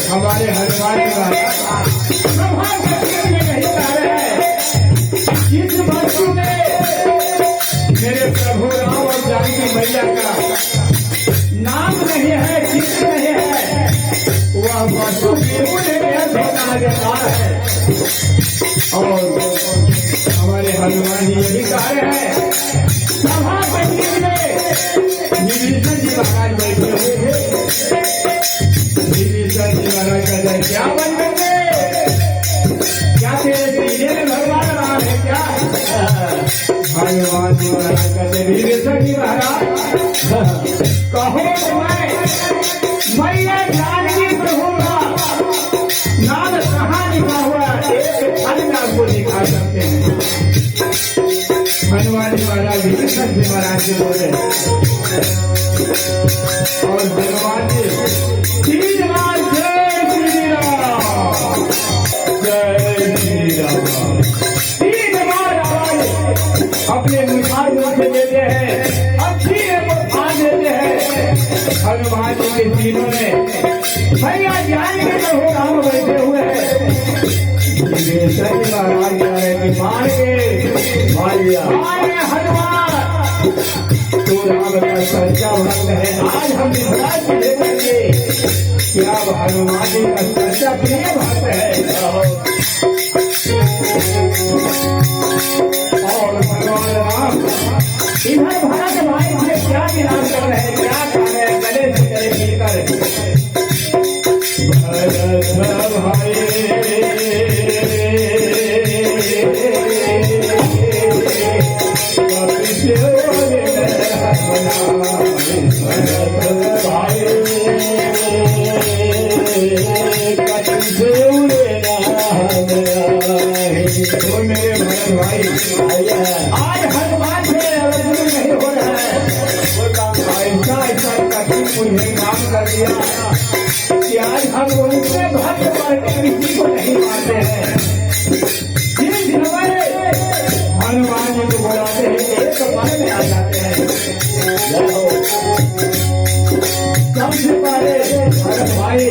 हमारे हनुमान इस वस्तु में मेरे प्रभु राम और जानकी मैया का नाम नहीं है, चित्र नहीं है, वह वस्तु बेकार है। और हमारे हनुमान जी यही कह रहे हैं, सभा पंडित में विभीषण जी महाराज बैठे हुए थे। विभीषण जी महाराज कहते हैं क्या बनेंगे, क्या तेरे सीने में भगवान राम है क्या? हनुमान जी महाराज कहते हैं विभीषण जी महाराज कहो मैं ये जानकी प्रभु का नाम कहाँ लिखा हुआ एक फल में आपको दिखा सकते हैं। हनुमान जी महाराज विभीषण जी महाराज जी बोले और हनुमान जी तीन बार जय श्री राम, जय श्री राम तीन बार अपने मुखार से देते हैं, अच्छी ध्यान देते हैं। हनुमान जी के तीनों ने भैया जान के प्रभु राम बैठे हुए हैं। विभीषण जी महाराज कह रहे कि मार के मारे हनुमान तो राम का सच्चा भक्त है। आज हम विश्वास देखेंगे कि अब हनुमान जी का सच्चा प्रिय भक्त है। और भगवान राम इधर भरत भाई से क्या विलाप कर रहे हैं, क्या कर रहे हैं, गले से गले मिलकर भरत भाई आज हनुमान से अर्जुन नहीं हो रहा है। ऐसा ऐसा कठिन मुझे काम कर दिया कि आज हम उनसे भक्त करके किसी को नहीं मानते हैं। जिस समय हनुमान जी को बुलाते हैं एक मन में आ जाते हैं। सबसे पहले भरत भाई